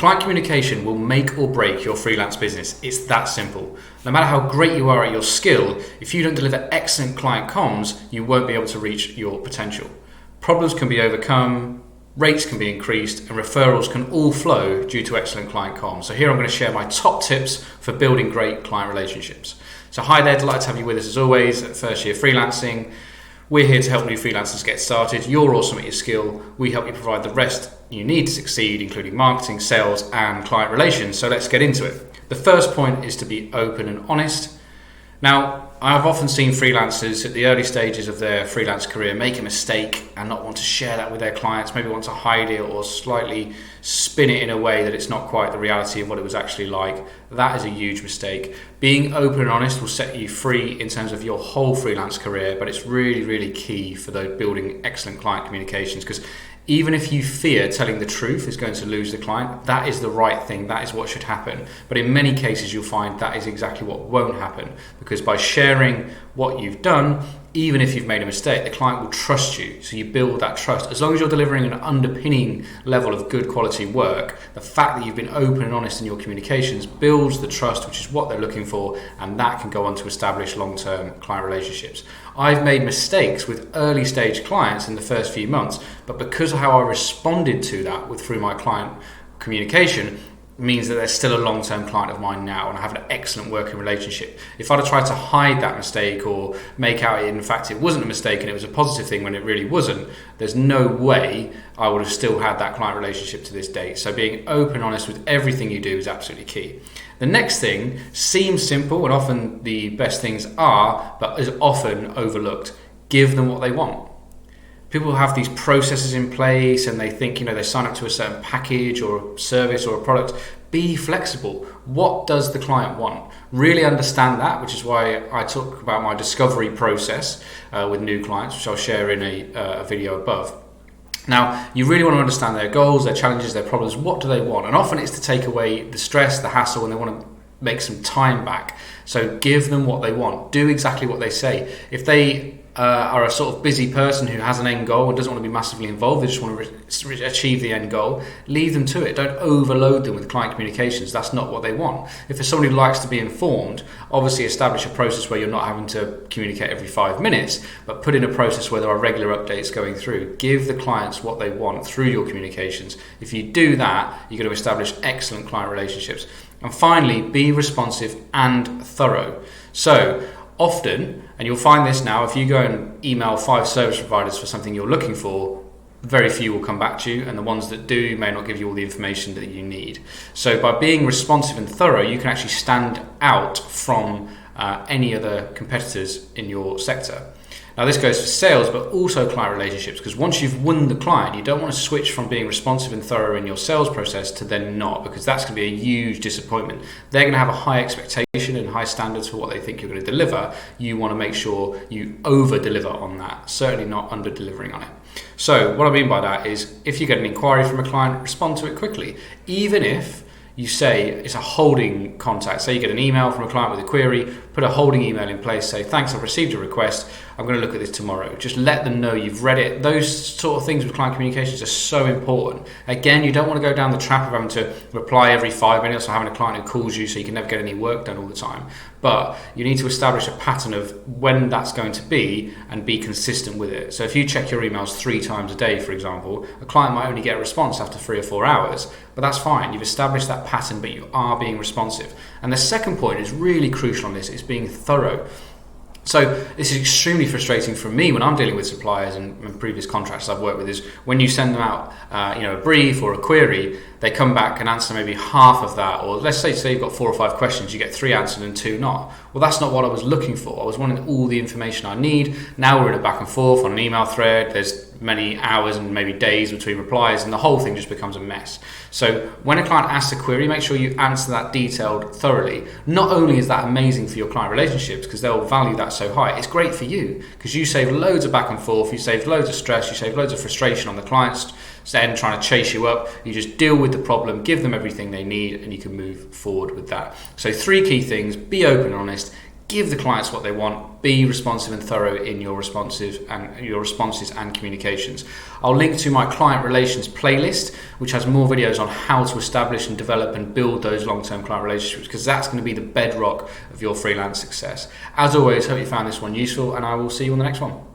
Client communication will make or break your freelance business. It's that simple. No matter how great you are at your skill, if you don't deliver excellent client comms, you won't be able to reach your potential. Problems can be overcome, rates can be increased, and referrals can all flow due to excellent client comms. So here I'm going to share my top tips for building great client relationships. So hi there, delighted to have you with us as always at First Year Freelancing. We're here to help new freelancers get started. You're awesome at your skill. We help you provide the rest you need to succeed, including marketing, sales, and client relations. So let's get into it. The first point is to be open and honest. Now, I've often seen freelancers at the early stages of their freelance career make a mistake and not want to share that with their clients, maybe want to hide it or slightly spin it in a way that it's not quite the reality of what it was actually like. That is a huge mistake. Being open and honest will set you free in terms of your whole freelance career, but it's really, really key for those building excellent client communications, because even if you fear telling the truth is going to lose the client, that is the right thing, that is what should happen. But in many cases you'll find that is exactly what won't happen, because by sharing what you've done, even if you've made a mistake, the client will trust you. So you build that trust. As long as you're delivering an underpinning level of good quality work, the fact that you've been open and honest in your communications builds the trust, which is what they're looking for, and that can go on to establish long-term client relationships. I've made mistakes with early stage clients in the first few months, but because of how I responded to that through my client communication, means that they're still a long-term client of mine now, and I have an excellent working relationship. If I'd have tried to hide that mistake or make out in fact it wasn't a mistake and it was a positive thing when it really wasn't, there's no way I would have still had that client relationship to this day. So being open and honest with everything you do is absolutely key. The next thing seems simple, and often the best things are, but is often overlooked. Give them what they want. People have these processes in place and they think, they sign up to a certain package or service or a product. Be flexible. What does the client want? Really understand that, which is why I talk about my discovery process with new clients, which I'll share in a video above. Now, you really want to understand their goals, their challenges, their problems. What do they want? And often it's to take away the stress, the hassle, and they want to make some time back. So give them what they want. Do exactly what they say. If they are a sort of busy person who has an end goal and doesn't want to be massively involved, they just want to achieve the end goal, leave them to it. Don't overload them with client communications. That's not what they want. If there's somebody who likes to be informed, obviously establish a process where you're not having to communicate every 5 minutes, but put in a process where there are regular updates going through. Give the clients what they want through your communications. If you do that, you're going to establish excellent client relationships. And finally, be responsive and thorough. So often, and you'll find this now, if you go and email 5 service providers for something you're looking for, very few will come back to you, and the ones that do may not give you all the information that you need. So by being responsive and thorough, you can actually stand out from any other competitors in your sector. Now this goes for sales, but also client relationships, because once you've won the client, you don't want to switch from being responsive and thorough in your sales process to then not, because that's going to be a huge disappointment. They're going to have a high expectation and high standards for what they think you're going to deliver. You want to make sure you over-deliver on that, certainly not under-delivering on it. So what I mean by that is, if you get an inquiry from a client, respond to it quickly. Even if you say it's a holding contact. Say you get an email from a client with a query, put a holding email in place, say, thanks, I've received a request, I'm going to look at this tomorrow. Just let them know you've read it. Those sort of things with client communications are so important. Again, you don't want to go down the trap of having to reply every 5 minutes or having a client who calls you so you can never get any work done all the time. But you need to establish a pattern of when that's going to be and be consistent with it. So if you check your emails 3 times a day, for example, a client might only get a response after 3 or 4 hours, but that's fine. You've established that pattern, but you are being responsive. And the second point is really crucial on this, is being thorough. So this is extremely frustrating for me when I'm dealing with suppliers and previous contractors I've worked with, is when you send them out a brief or a query, they come back and answer maybe half of that, or let's say you've got 4 or 5 questions, you get 3 answered and 2 not. Well, that's not what I was looking for. I was wanting all the information I need. Now we're in a back and forth on an email thread. There's many hours and maybe days between replies, and the whole thing just becomes a mess. So when a client asks a query, make sure you answer that detailed thoroughly. Not only is that amazing for your client relationships, because they'll value that so high, it's great for you because you save loads of back and forth, you save loads of stress, you save loads of frustration on the client's end trying to chase you up. You just deal with the problem, give them everything they need, and you can move forward with that. So 3 key things: be open and honest, give the clients what they want, be responsive and thorough in your responses and communications. I'll link to my client relations playlist, which has more videos on how to establish and develop and build those long-term client relationships, because that's going to be the bedrock of your freelance success. As always, hope you found this one useful, and I will see you on the next one.